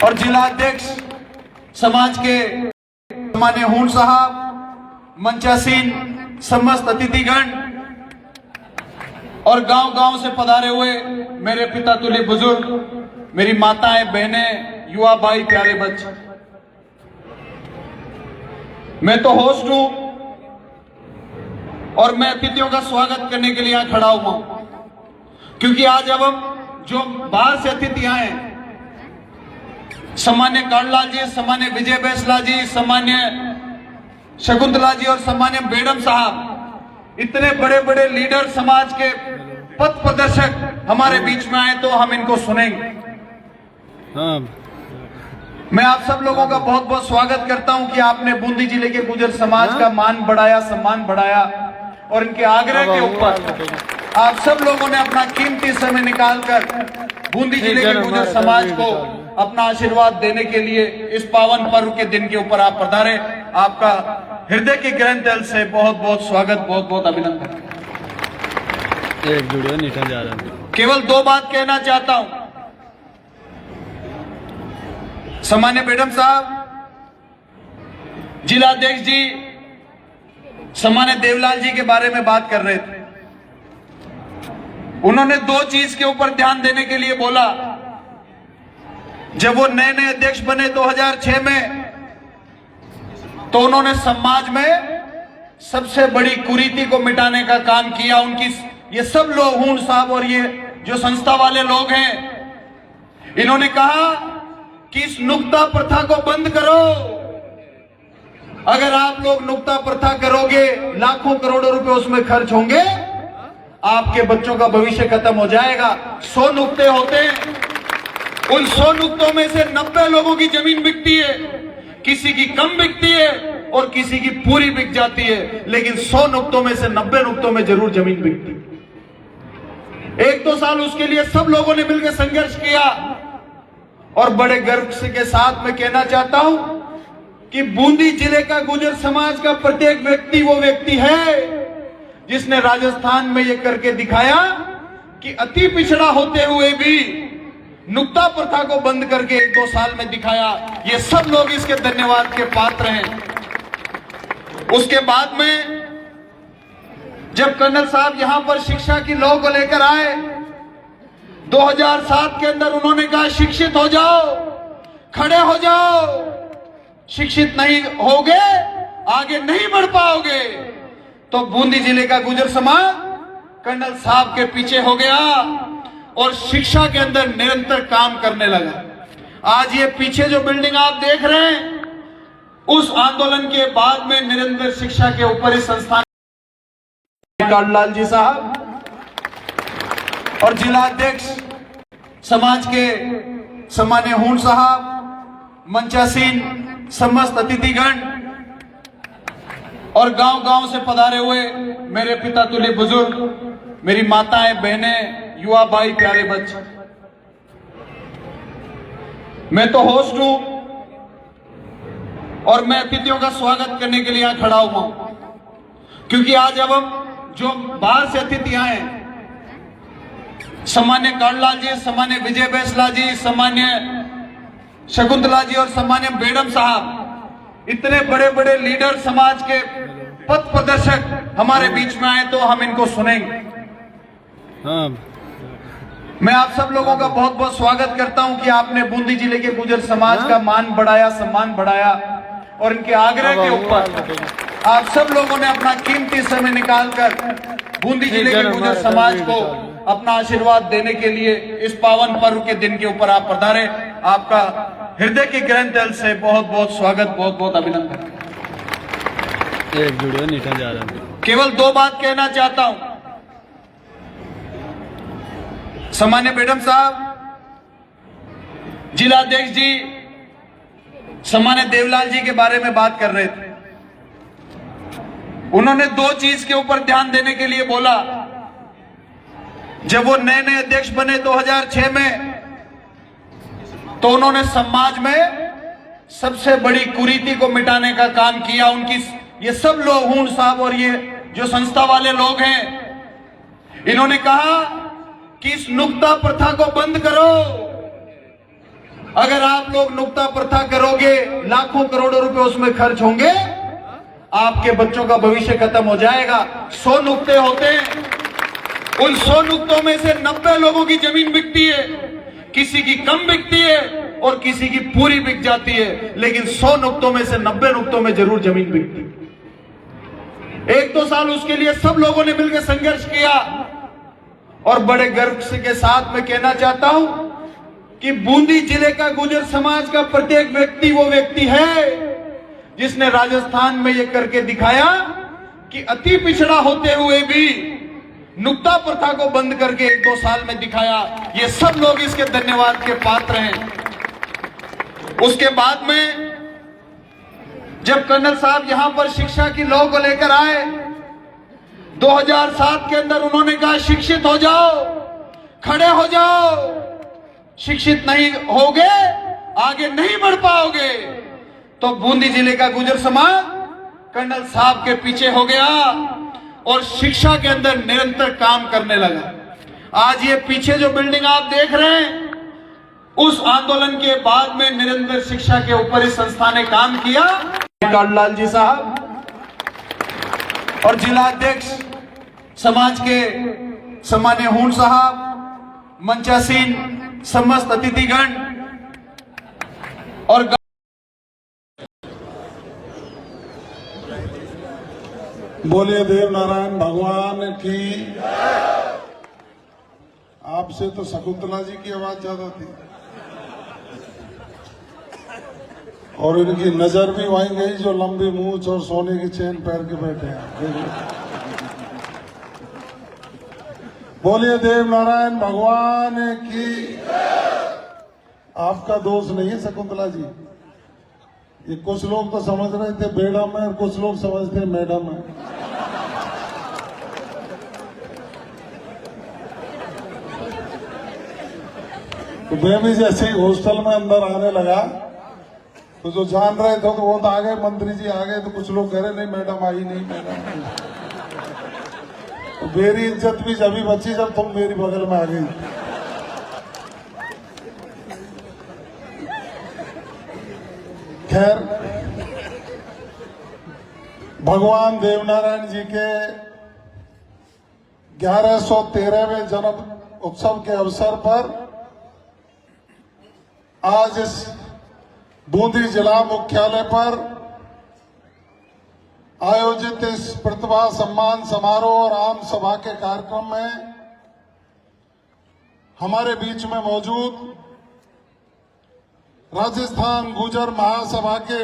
और जिलाध्यक्ष समाज के माननीय हूण साहब, मंचासीन समस्त अतिथिगण और गांव-गांव से पधारे हुए मेरे पिता तुल्य बुजुर्ग, मेरी माताएं, बहनें, युवा भाई, प्यारे बच्चे, मैं तो होस्ट हूं और मैं अतिथियों का स्वागत करने के लिए यहां खड़ा हुआ हूं, क्योंकि आज अब हम जो बाहर से अतिथि आए हैं, सम्मान्य कांडलाल जी, सम्मान्य विजय बैसला जी, सम्मान्य शकुंतला जी और सम्मान्य बेडम साहब, इतने बड़े बड़े लीडर, समाज के पथ प्रदर्शक हमारे बीच में आए, तो हम इनको सुनेंगे। मैं आप सब लोगों का बहुत बहुत स्वागत करता हूं कि आपने बूंदी जिले के गुर्जर समाज का मान बढ़ाया, सम्मान बढ़ाया, और इनके आग्रह के ऊपर आप सब लोगों ने अपना कीमती समय निकालकर बूंदी जिले के गुर्जर समाज को अपना आशीर्वाद देने के लिए इस पावन पर्व के दिन के ऊपर आप पधारे। आपका हृदय के गहन तल से बहुत बहुत स्वागत, बहुत बहुत अभिनंदन। एक वीडियो नीचे जा रहा है। केवल दो बात कहना चाहता हूं। सम्मान्य बेडम साहब, जिलाध्यक्ष जी सम्मान्य देवलाल जी के बारे में बात कर रहे थे। उन्होंने दो चीज के ऊपर ध्यान देने के लिए बोला। जब वो नए नए अध्यक्ष बने 2006 में, तो उन्होंने समाज में सबसे बड़ी कुरीति को मिटाने का काम किया। उनकी ये सब लोग, हूण साहब और ये जो संस्था वाले लोग हैं, इन्होंने कहा कि इस नुक्ता प्रथा को बंद करो। अगर आप लोग नुक्ता प्रथा करोगे, लाखों करोड़ों रुपए उसमें खर्च होंगे, आपके बच्चों का भविष्य खत्म हो जाएगा। 100 नुक्ते होते हैं, उन 100 नुक्तों में से 90 लोगों की जमीन बिकती है, किसी की कम बिकती है और किसी की पूरी बिक जाती है, लेकिन 100 नुक्तों में से 90 नुक्तों में जरूर जमीन बिकती है। 1-2 साल उसके लिए सब लोगों ने मिलकर संघर्ष किया, और बड़े गर्व के साथ मैं कहना चाहता हूं कि बूंदी जिले का गुर्जर समाज का प्रत्येक व्यक्ति वो व्यक्ति है जिसने राजस्थान में ये करके दिखाया कि अति पिछड़ा होते हुए भी नुक्ता प्रथा को बंद करके 1-2 साल में दिखाया। ये सब लोग इसके धन्यवाद के पात्र हैं। उसके बाद में जब कर्नल साहब यहां पर शिक्षा की लौ को लेकर आए, 2007 के अंदर उन्होंने कहा शिक्षित हो जाओ, खड़े हो जाओ, शिक्षित नहीं होगे आगे नहीं बढ़ पाओगे। तो बूंदी जिले का गुर्जर समाज कर्नल साहब के पीछे हो गया और शिक्षा के अंदर निरंतर काम करने लगा। आज ये पीछे जो बिल्डिंग आप देख रहे हैं, उस आंदोलन के बाद में निरंतर शिक्षा के ऊपर इस संस्थान कांडलाल जी साहब और जिलाध्यक्ष समाज के सम्मान्य हूण साहब, मंचासीन समस्त अतिथिगण और गांव-गांव से पधारे हुए मेरे पिता तुल्य बुजुर्ग, मेरी माताएं, बहनें, युवा भाई, प्यारे बच्चे, मैं तो होस्ट हूं और मैं अतिथियों का स्वागत करने के लिए यहां खड़ा हुआ हूं, क्योंकि आज अब हम जो बाहर से अतिथि आए हैं, सम्मान्य कांडलाल जी, सम्मान्य विजय बैसला जी, सम्मान्य शकुंतला जी और सम्मान्य बेडम साहब, इतने बड़े बड़े लीडर, समाज के पथ प्रदर्शक हमारे बीच में आए, तो हम इनको सुनेंगे। मैं आप सब लोगों का बहुत बहुत स्वागत करता हूं कि आपने बूंदी जिले के गुर्जर समाज का मान बढ़ाया, सम्मान बढ़ाया, और इनके आग्रह के ऊपर आप सब लोगों ने अपना कीमती समय निकालकर बूंदी जिले के गुर्जर समाज को अपना आशीर्वाद देने के लिए इस पावन पर्व के दिन के ऊपर आप पधारे। आपका हृदय के गहन तल से बहुत बहुत स्वागत, बहुत बहुत अभिनंदन। एक वीडियो नीचे जा रहा है। केवल दो बात कहना चाहता हूं। सम्मान्य बेडम साहब, जिलाध्यक्ष जी सम्मान्य देवलाल जी के बारे में बात कर रहे थे। उन्होंने दो चीज के ऊपर ध्यान देने के लिए बोला। जब वो नए नए अध्यक्ष बने 2006 में, तो उन्होंने समाज में सबसे बड़ी कुरीति को मिटाने का काम किया। उनकी ये सब लोग, हूण साहब और ये जो संस्था वाले लोग हैं, इन्होंने कहा कि इस नुक्ता प्रथा को बंद करो। अगर आप लोग नुक्ता प्रथा करोगे, लाखों करोड़ों रुपए उसमें खर्च होंगे, आपके बच्चों का भविष्य खत्म हो जाएगा। 100 नुक्ते होते हैं, उन 100 नुक्तों में से 90 लोगों की जमीन बिकती है, किसी की कम बिकती है और किसी की पूरी बिक जाती है, लेकिन 100 नुक्तों में से 90 नुक्तों में जरूर जमीन बिकती है। 1-2 साल उसके लिए सब लोगों ने मिलकर संघर्ष किया और बड़े गर्व के साथ मैं कहना चाहता हूं कि बूंदी जिले का गुर्जर समाज का प्रत्येक व्यक्ति वो व्यक्ति है जिसने राजस्थान में यह करके दिखाया कि अति पिछड़ा होते हुए भी नुक्ता प्रथा को बंद करके 1-2 साल में दिखाया। ये सब लोग इसके धन्यवाद के पात्र हैं। उसके बाद में जब कर्नल साहब यहां पर शिक्षा की लौ को लेकर आए, 2007 के अंदर उन्होंने कहा शिक्षित हो जाओ, खड़े हो जाओ, शिक्षित नहीं होगे आगे नहीं बढ़ पाओगे। तो बूंदी जिले का गुर्जर समाज कर्नल साहब के पीछे हो गया और शिक्षा के अंदर निरंतर काम करने लगा। आज ये पीछे जो बिल्डिंग आप देख रहे हैं, उस आंदोलन के बाद में निरंतर शिक्षा के ऊपर इस संस्था ने काम किया। कालूलाल जी साहब और जिलाध्यक्ष समाज के सम्मान्य हूण साहब, मंचासीन समस्त अतिथिगण और बोलिए देव नारायण भगवान की। आपसे तो शकुंतला जी की आवाज ज्यादा थी और इनकी नजर भी वहीं गई जो लंबी मूंछ और सोने की चेन पहन के बैठे हैं। बोलिए देव नारायण भगवान की। आपका दोष नहीं है शकुंतला जी, ये कुछ लोग तो समझ रहे थे बेडम है और कुछ लोग समझते हैं मैडम है। तो मैं भी जैसे ही हॉस्टल में अंदर आने लगा तो जो जान रहे थे तो वो तो आ गए, मंत्री जी आ गए, तो कुछ लोग कह रहे नहीं मैडम आई नहीं, मैडम आई। तो मेरी इज्जत भी जब बची जब तुम मेरी बगल में आ गई। खैर, भगवान देवनारायण जी के 1113वें जन्म उत्सव के अवसर पर आज इस बूंदी जिला मुख्यालय पर आयोजित इस प्रतिभा सम्मान समारोह और आम सभा के कार्यक्रम में हमारे बीच में मौजूद राजस्थान गुर्जर महासभा के